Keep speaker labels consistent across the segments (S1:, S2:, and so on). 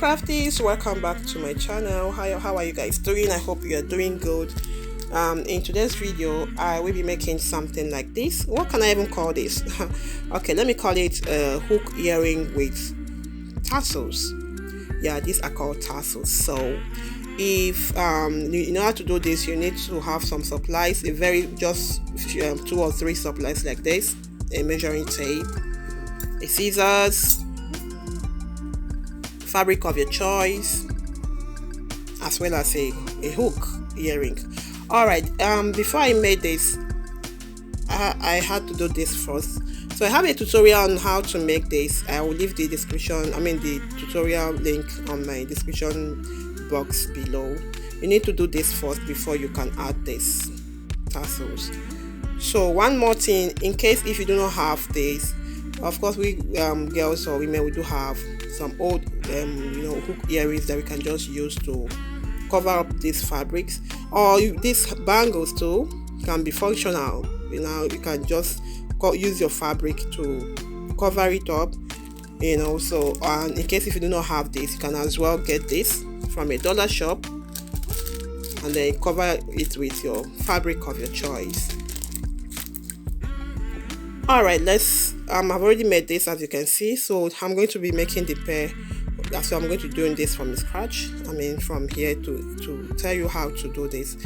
S1: crafties, welcome back to my channel. How are you guys doing? I hope you are doing good. In today's video I will be making something like this. What can I even call this? Okay, let me call it a hook earring with tassels. Yeah, these are called tassels. So if you know how to do this, you need to have some supplies, just 2 or 3 supplies like this: a measuring tape, a scissors, fabric of your choice, as well as a hook earring. All right, before I made this, I had to do this first. So I have a tutorial on how to make this. I will leave the tutorial link on my description box below. You need to do this first before you can add this tassels. So one more thing, in case if you do not have this, of course we girls or women, we do have some old hook earrings that we can just use to cover up these fabrics, or these bangles too can be functional. You can just use your fabric to cover it up, so and in case if you do not have this, you can as well get this from a dollar shop and then cover it with your fabric of your choice. All right, I've already made this, as you can see. So I'm going to be making the pair. So I'm going to be doing this from scratch. From here to tell you how to do this.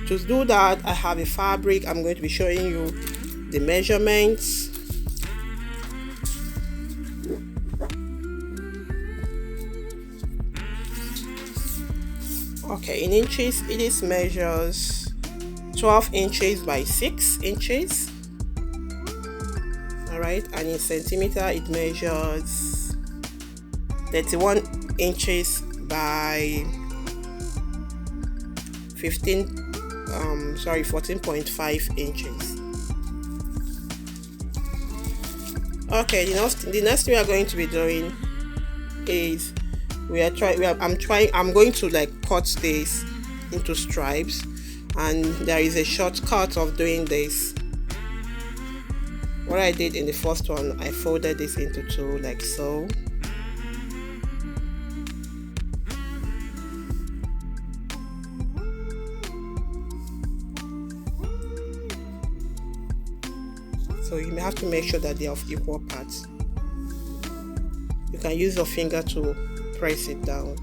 S1: To do that, I have a fabric. I'm going to be showing you the measurements. Okay, in inches, it measures 12 inches by 6 inches. Alright, and in centimeter it measures 31 inches by 14.5 inches. Okay, the next thing we are going to be doing is I'm going to cut this into stripes, and there is a shortcut of doing this. What I did in the first one, I folded this into 2 like so. So you may have to make sure that they are of equal parts. You can use your finger to press it down.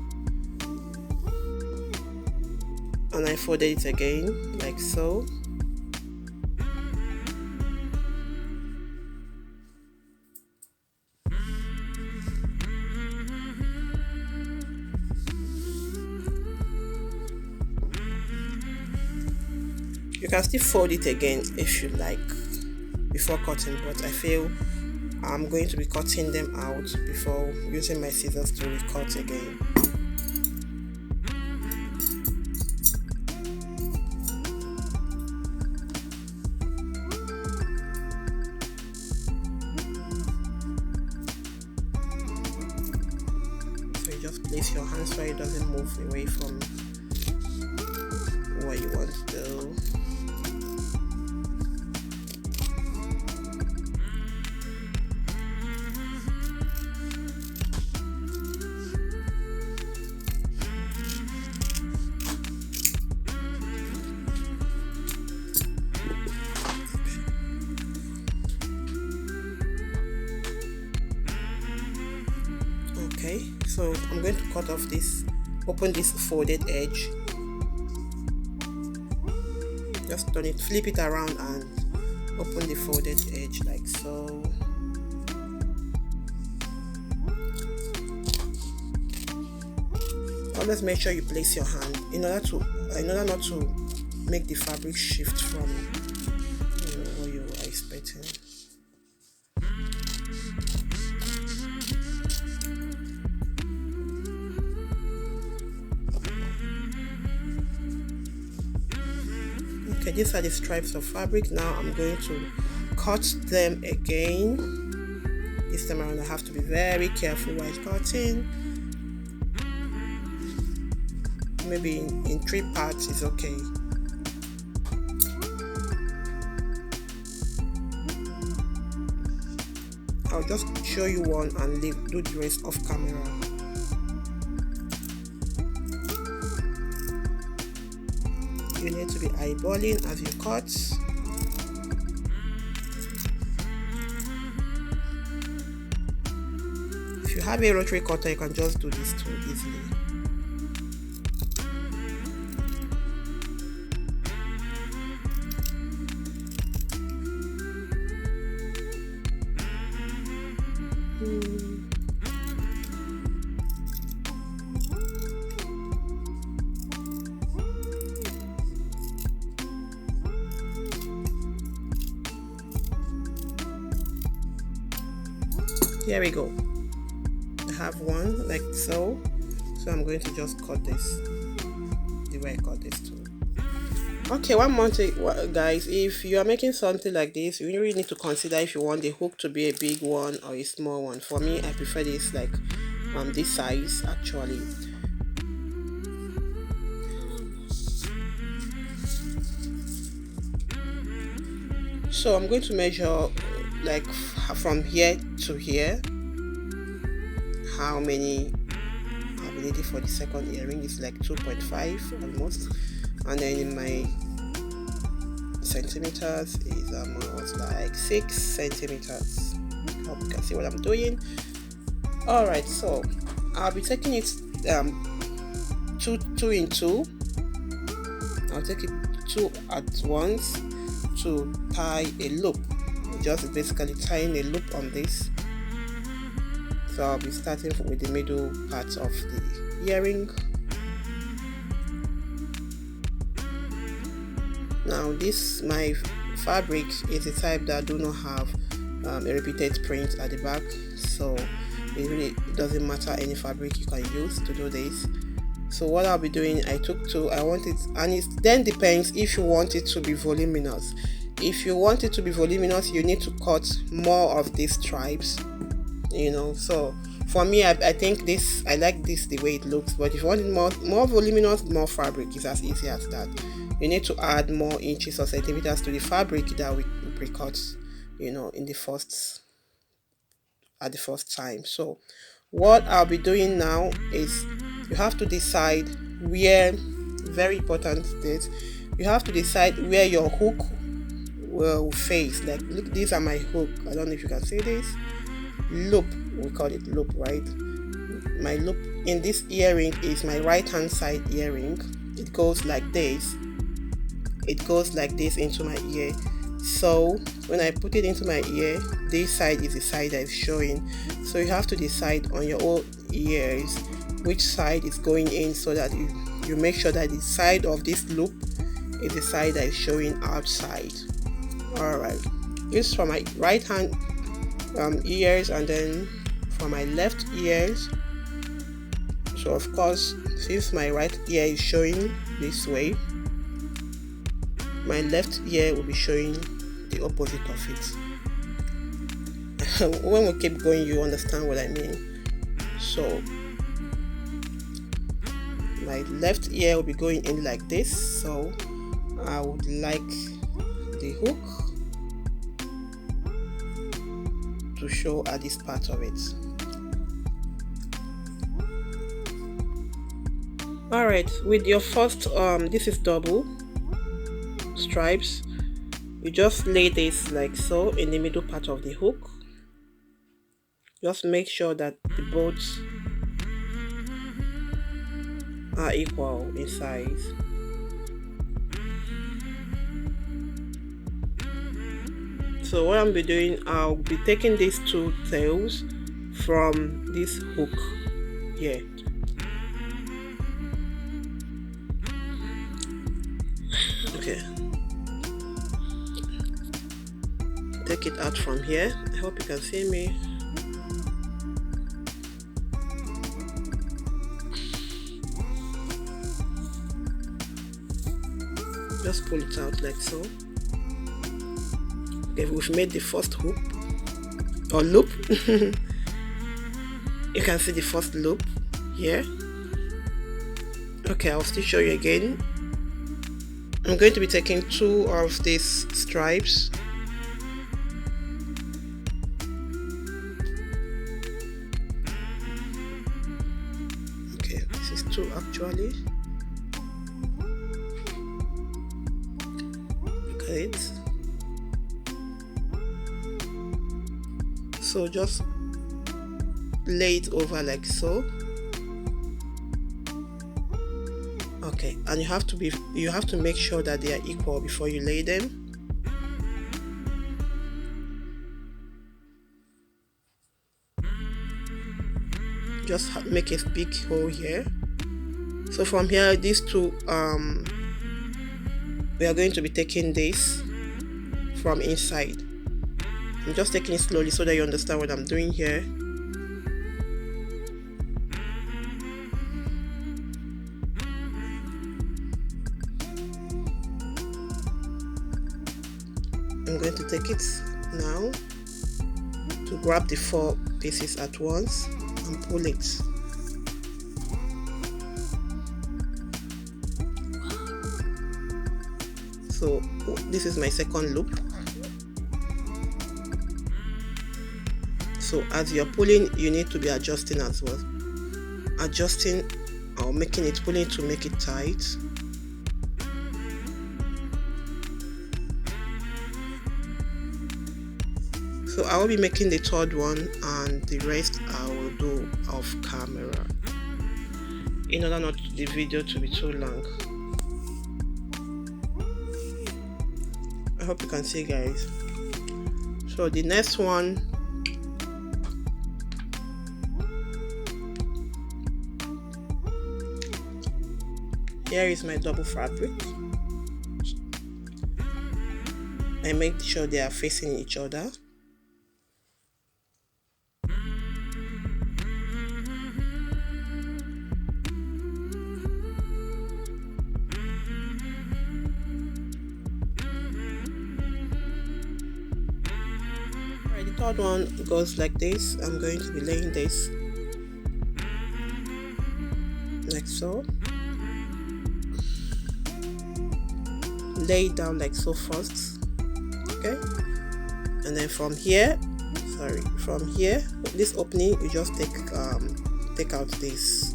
S1: And I folded it again like so. You can still fold it again if you like before cutting, but I feel I'm going to be cutting them out before using my scissors to recut again. So you just place your hand so it doesn't move away from what you want to do. Okay, so I'm going to cut off this, open this folded edge, just turn it, flip it around and open the folded edge like so. Always make sure you place your hand in order not to make the fabric shift from what you are expecting. Okay, these are the stripes of fabric. Now I'm going to cut them again. This time around I have to be very careful while cutting. Maybe in 3 parts is okay. I'll just show you one and do the rest off camera. you need to be eyeballing as you cut. If you have a rotary cutter, you can just do this too easily. Here we go. I have one like so, I'm going to just cut this the way I cut this too. Okay, one more thing, guys, if you are making something like this, you really need to consider if you want the hook to be a big one or a small one. For me, I prefer this like this size actually. So I'm going to measure like from here to here how many I'll be needing for the second earring. Is like 2.5 almost, and then in my centimeters is almost like 6 centimeters. Hope you can see what I'm doing. All right, so I'll be taking it two in two. I'll take it 2 at once to tie a loop. Just basically tying a loop on this. So I'll be starting with the middle part of the earring. Now this, my fabric is a type that do not have a repeated print at the back, so it really doesn't matter any fabric you can use to do this. So what I'll be doing, I took 2. I want it, and it then depends if you want it to be voluminous. If you want it to be voluminous, you need to cut more of these stripes, you know. So for me, I think this, I like this the way it looks, but if you want it more voluminous, more fabric, is as easy as that. You need to add more inches or centimeters to the fabric that we pre-cut, you know, at the first time. So what I'll be doing now is, you have to decide where, very important this, you have to decide where your hook will face. Like, look, these are my hook. I don't know if you can see this loop, we call it loop, right? My loop in this earring is my right hand side earring. It goes like this, into my ear. So when I put it into my ear, this side is the side that is showing. So you have to decide on your own ears which side is going in, so that you make sure that the side of this loop is the side that is showing outside. Alright, this is for my right hand ears, and then for my left ears. So of course, since my right ear is showing this way, my left ear will be showing the opposite of it. When we keep going, you understand what I mean. So my left ear will be going in like this, so I would like the hook to show at this part of it. Alright, with your first this is double stripes, you just lay this like so in the middle part of the hook. Just make sure that the both are equal in size. So what I'll be doing, I'll be taking these 2 tails from this hook here. Okay, take it out from here. I hope you can see me. Just pull it out like so. Okay, we've made the first hoop or loop. You can see the first loop here. Okay, I'll still show you again. I'm going to be taking 2 of these stripes. Okay, this is 2 actually. So just lay it over like so. Okay, and you have to make sure that they are equal before you lay them. Just make a big hole here. So from here, these two, we are going to be taking this from inside. I'm just taking it slowly so that you understand what I'm doing here. I'm going to take it now to grab the 4 pieces at once and pull it. So this is my second loop. So as you're pulling, you need to be adjusting as well. Adjusting or pulling to make it tight. So I will be making the third one, and the rest I will do off camera in order not the video to be too long. I hope you can see, guys. So the next one, here is my double fabric. I make sure they are facing each other. The third one goes like this. I'm going to be laying this like so. Lay it down like so first, okay, and then from here, this opening, you just take out this.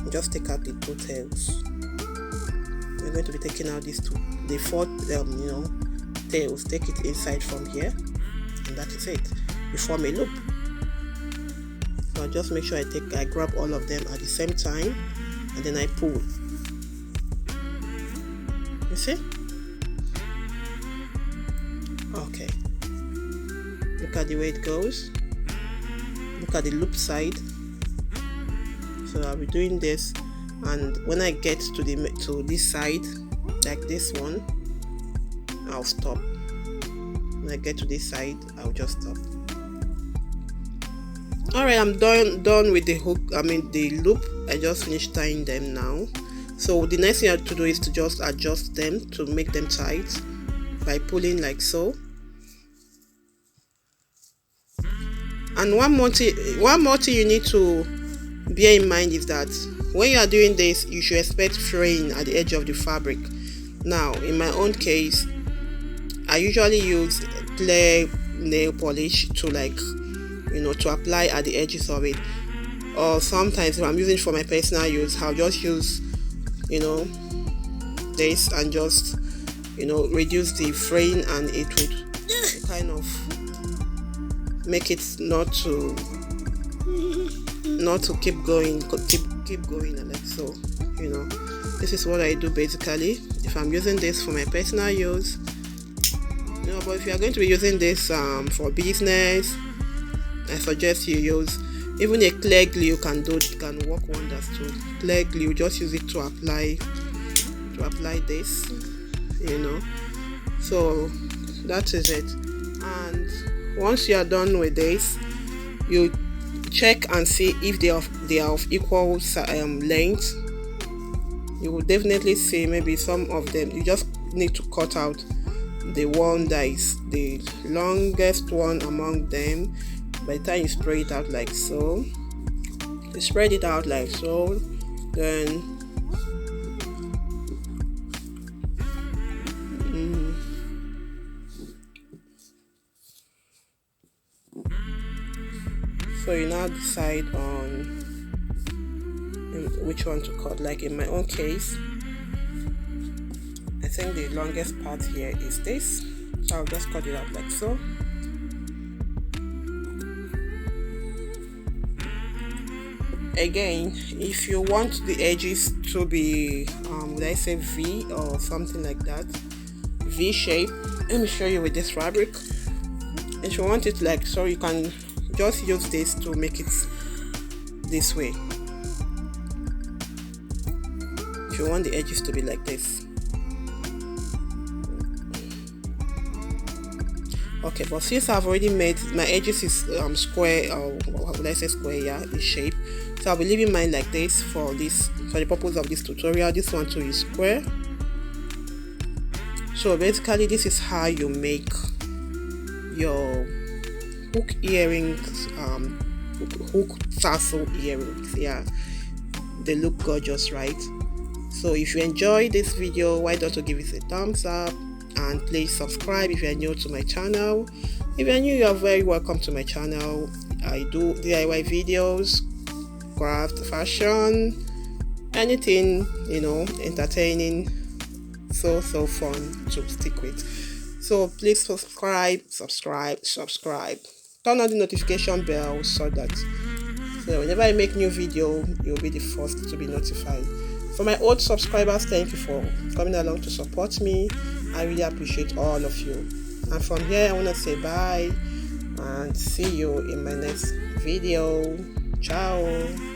S1: You just take out the 2 tails. We're going to be taking out these 2, the 4 tails. Take it inside from here, and that is it. You form a loop. So I just make sure I grab all of them at the same time, and then I pull. You see? Okay. Look at the way it goes. Look at the loop side. So I'll be doing this, and when I get to this side, like this one, I'll stop. When I get to this side, I'll just stop. Alright, I'm done with the hook, the loop. I just finished tying them now. So the next thing I have to do is to just adjust them to make them tight by pulling like so. And one more thing you need to bear in mind is that when you are doing this, you should expect fraying at the edge of the fabric. Now, in my own case, I usually use clear nail polish to to apply at the edges of it. Or sometimes if I'm using it for my personal use, I'll just use this and just reduce the fraying, and it would kind of make it not to keep going and like so. This is what I do basically if I'm using this for my personal use. But if you are going to be using this for business, I suggest you use even a clear glue. Can work wonders too. Clear glue, just use it to apply this, so that is it. And once you are done with this, you check and see if they are of equal length. You will definitely see maybe some of them. You just need to cut out the one that is the longest one among them. By the time you spread it out like so, then so you now decide on which one to cut. Like in my own case, I think the longest part here is this. I'll just cut it out like so. Again, if you want the edges to be would I say V or something like that, V shape, let me show you with this fabric. If you want it like so, you can just use this to make it this way. If you want the edges to be like this. Okay, but since I've already made my edges is square, or how would I say square, yeah, this shape, so I'll be leaving mine like this for the purpose of this tutorial. This one too is square. So basically this is how you make your hook earrings, hook tassel earrings. Yeah, they look gorgeous, right? So if you enjoyed this video, why don't you give it a thumbs up, and please subscribe if you are new to my channel. If you are new, you are very welcome to my channel. I do DIY videos, craft, fashion, anything, you know, entertaining, so fun to stick with. So please subscribe. Turn on the notification bell so whenever I make new video, you'll be the first to be notified. For my old subscribers, thank you for coming along to support me. I really appreciate all of you. And from here, I want to say bye and see you in my next video. Ciao.